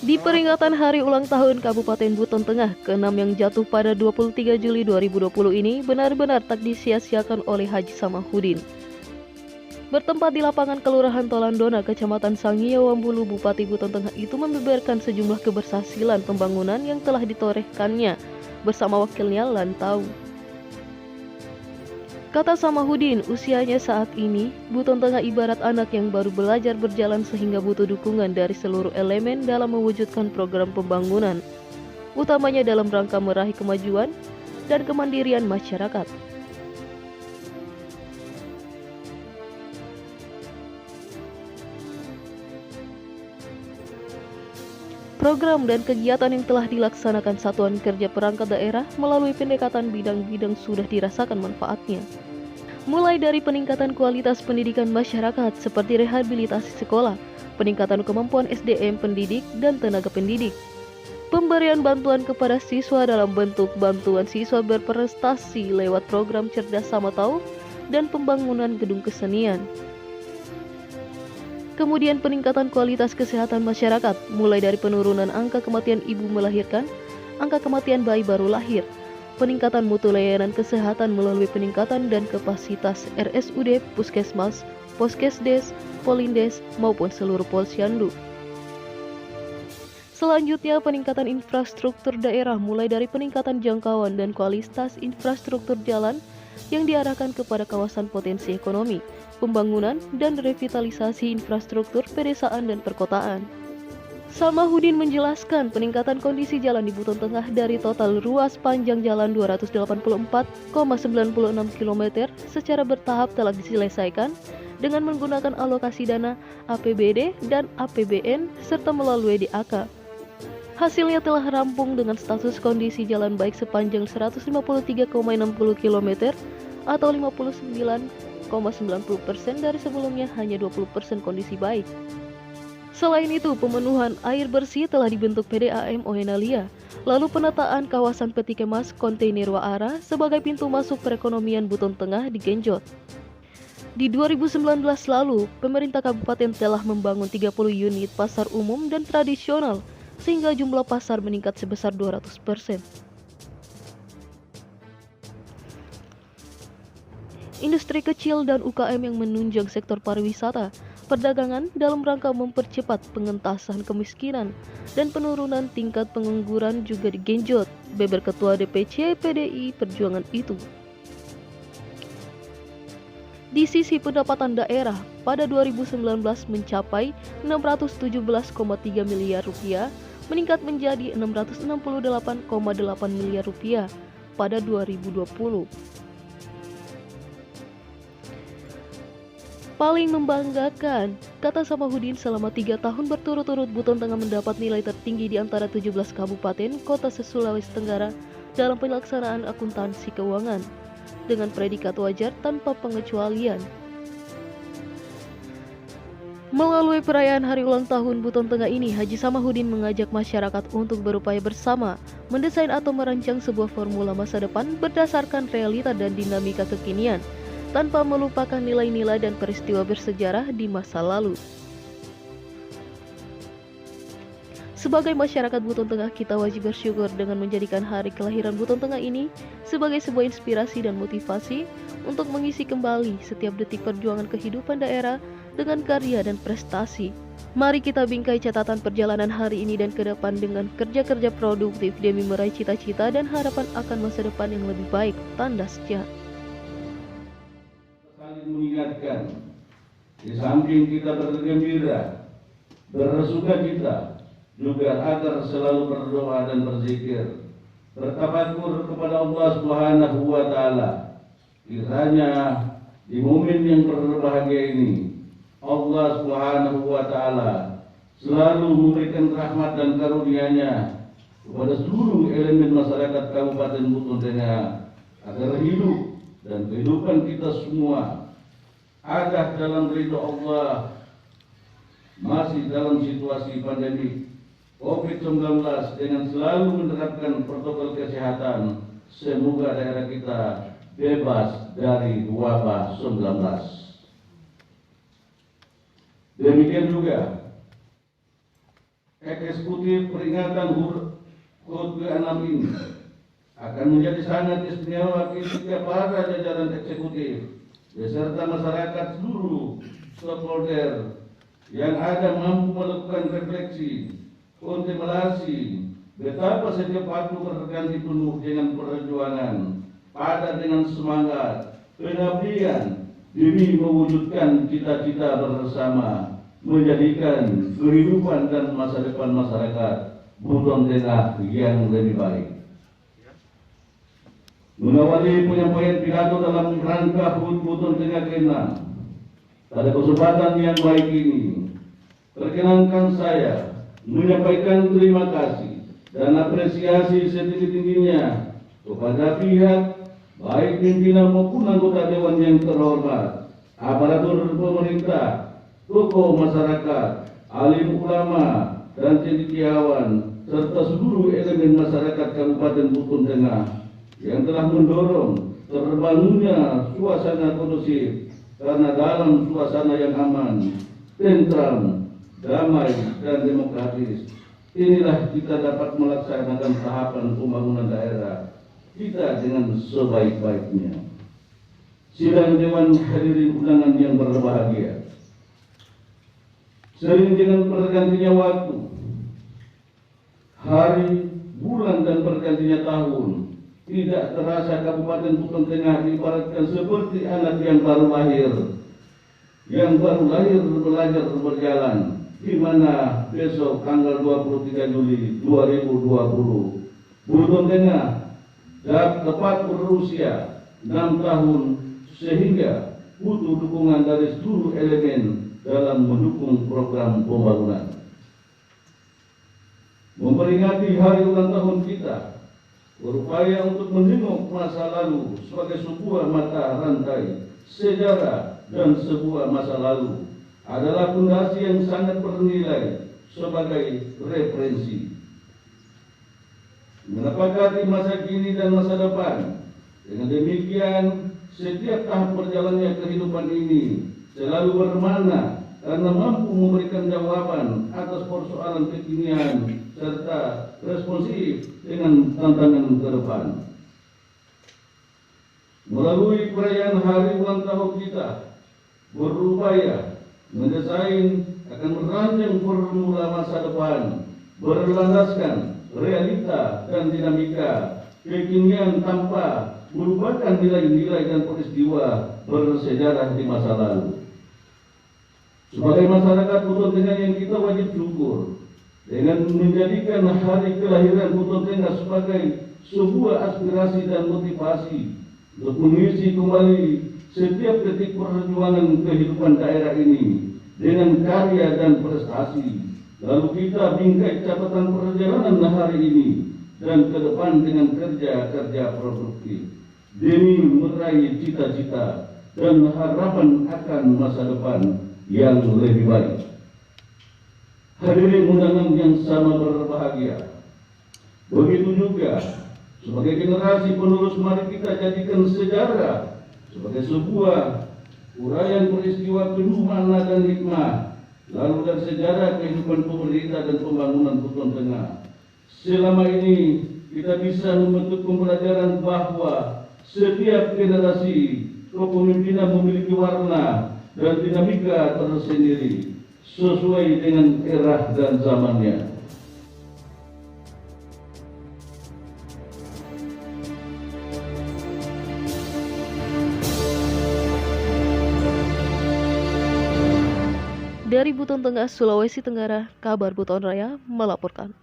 Di peringatan Hari Ulang Tahun Kabupaten Buton Tengah ke-6 yang jatuh pada 23 Juli 2020 ini benar-benar tak disia-siakan oleh Haji Samahudin. Bertempat di lapangan Kelurahan Tolandona, Kecamatan Sangiyo Wambulu, Bupati Buton Tengah itu membeberkan sejumlah keberhasilan pembangunan yang telah ditorehkannya bersama wakilnya Lantau. Kata Samahudin, usianya saat ini, Buton Tengah ibarat anak yang baru belajar berjalan sehingga butuh dukungan dari seluruh elemen dalam mewujudkan program pembangunan, utamanya dalam rangka meraih kemajuan dan kemandirian masyarakat. Program dan kegiatan yang telah dilaksanakan Satuan Kerja Perangkat Daerah melalui pendekatan bidang-bidang sudah dirasakan manfaatnya. Mulai dari peningkatan kualitas pendidikan masyarakat seperti rehabilitasi sekolah, peningkatan kemampuan SDM pendidik dan tenaga pendidik, pemberian bantuan kepada siswa dalam bentuk bantuan siswa berprestasi lewat program Cerdas Sama Tahu dan pembangunan gedung kesenian. Kemudian peningkatan kualitas kesehatan masyarakat, mulai dari penurunan angka kematian ibu melahirkan, angka kematian bayi baru lahir, peningkatan mutu layanan kesehatan melalui peningkatan dan kapasitas RSUD, Puskesmas, Poskesdes, Polindes, maupun seluruh Posyandu. Selanjutnya, peningkatan infrastruktur daerah mulai dari peningkatan jangkauan dan kualitas infrastruktur jalan yang diarahkan kepada kawasan potensi ekonomi, pembangunan dan revitalisasi infrastruktur pedesaan dan perkotaan. Samahudin menjelaskan peningkatan kondisi jalan di Buton Tengah dari total ruas panjang jalan 284,96 km secara bertahap telah diselesaikan dengan menggunakan alokasi dana APBD dan APBN serta melalui DAK. Hasilnya telah rampung dengan status kondisi jalan baik sepanjang 153,60 km atau 59,90% dari sebelumnya hanya 20% kondisi baik. Selain itu, pemenuhan air bersih telah dibentuk PDAM Oenalia, lalu penataan kawasan peti kemas kontainer Waara sebagai pintu masuk perekonomian Buton Tengah digenjot. Di 2019 lalu, pemerintah kabupaten telah membangun 30 unit pasar umum dan tradisional, sehingga jumlah pasar meningkat sebesar 200%. Industri kecil dan UKM yang menunjang sektor pariwisata, perdagangan dalam rangka mempercepat pengentasan kemiskinan dan penurunan tingkat pengangguran juga digenjot, beber Ketua DPC PDI Perjuangan itu. Di sisi pendapatan daerah, pada 2019 mencapai 617,3 miliar rupiah, meningkat menjadi 668,8 miliar rupiah pada 2020. Paling membanggakan, kata Samahudin, selama 3 tahun berturut-turut Buton Tengah mendapat nilai tertinggi di antara 17 kabupaten kota se-Sulawesi Tenggara dalam pelaksanaan akuntansi keuangan dengan predikat wajar tanpa pengecualian. Melalui perayaan Hari Ulang Tahun Buton Tengah ini, Haji Samahudin mengajak masyarakat untuk berupaya bersama mendesain atau merancang sebuah formula masa depan berdasarkan realita dan dinamika kekinian, tanpa melupakan nilai-nilai dan peristiwa bersejarah di masa lalu. Sebagai masyarakat Buton Tengah, kita wajib bersyukur dengan menjadikan hari kelahiran Buton Tengah ini sebagai sebuah inspirasi dan motivasi untuk mengisi kembali setiap detik perjuangan kehidupan daerah dengan karya dan prestasi. Mari kita bingkai catatan perjalanan hari ini dan ke depan dengan kerja-kerja produktif demi meraih cita-cita dan harapan akan masa depan yang lebih baik. Tanda sejarah. Mengingatkan, di samping kita bergembira, bersukacita, juga agar selalu berdoa dan berzikir, bertafakur kepada Allah Subhanahu wa Ta'ala. Kiranya di momen yang berbahagia ini, Allah Subhanahu wa Ta'ala selalu memberikan rahmat dan karunia-Nya kepada seluruh elemen masyarakat Kabupaten Buton Tengah agar hidup dan kehidupan kita semua ada dalam ridho Allah, masih dalam situasi pandemi COVID-19 dengan selalu menerapkan protokol kesehatan. Semoga daerah kita bebas dari wabah 19. Demikian juga eksekutif peringatan HUT ke-6 ini akan menjadi sangat istimewa ketika para jajaran eksekutif beserta masyarakat seluruh stakeholder yang ada mampu melakukan refleksi, kontemplasi betapa setiap waktu berganti penuh dengan perjuangan, padat dengan semangat, pengabdian demi mewujudkan cita-cita bersama, menjadikan kehidupan dan masa depan masyarakat Buton Tengah yang lebih baik. Mengawali penyampaian pidato dalam rangka HUT Buton Tengah ke-6, pada kesempatan yang baik ini, perkenankan saya menyampaikan terima kasih dan apresiasi setinggi-tingginya kepada pihak baik pimpinan maupun anggota Dewan yang terhormat, aparatur pemerintah, tokoh masyarakat, alim ulama, dan cendekiawan, serta seluruh elemen masyarakat Kabupaten Buton Tengah yang telah mendorong terbangunnya suasana kondusif, karena dalam suasana yang aman, tentram, damai, dan demokratis, inilah kita dapat melaksanakan tahapan pembangunan daerah kita dengan sebaik-baiknya. Sidang Dewan hadirin undangan yang berbahagia, sering dengan bergantinya waktu, hari, bulan, dan bergantinya tahun, tidak terasa Kabupaten Buton Tengah diibaratkan seperti anak yang baru lahir belajar berjalan, di mana besok tanggal 23 Juli 2020 Buton Tengah tepat berusia 6 tahun, sehingga butuh dukungan dari seluruh elemen dalam mendukung program pembangunan. Memperingati hari ulang tahun kita, berupaya untuk menengok masa lalu sebagai sebuah mata rantai sejarah dan sebuah masa lalu adalah fondasi yang sangat bernilai sebagai referensi. Menepakati masa kini dan masa depan, dengan demikian setiap tahap berjalannya kehidupan ini selalu bermakna karena mampu memberikan jawaban atas persoalan kekinian serta responsif dengan tantangan ke depan. Melalui perayaan hari ulang tahun kita, berupaya mendesain akan merancang formula masa depan berlandaskan realita dan dinamika kekinian tanpa melupakan nilai-nilai dan peristiwa bersejarah di masa lalu. Sebagai masyarakat Buton Tengah yang kita wajib syukur dengan menjadikan hari kelahiran Buton Tengah sebagai sebuah aspirasi dan motivasi untuk mengisi kembali setiap detik perjuangan kehidupan daerah ini dengan karya dan prestasi. Lalu kita bingkai catatan perjalanan hari ini dan ke depan dengan kerja-kerja produktif demi meraih cita-cita dan harapan akan masa depan yang lebih baik. Hadirin undangan yang sama berbahagia, begitu juga sebagai generasi penerus, mari kita jadikan sejarah sebagai sebuah uraian peristiwa penuh makna dan hikmah, lalu dan sejarah kehidupan pemerintah dan pembangunan Buton Tengah. Selama ini kita bisa membentuk pembelajaran bahwa setiap generasi kepemimpinan memiliki warna dan dinamika tersendiri sesuai dengan era dan zamannya. Dari Buton Tengah, Sulawesi Tenggara, Kabar Buton Raya melaporkan.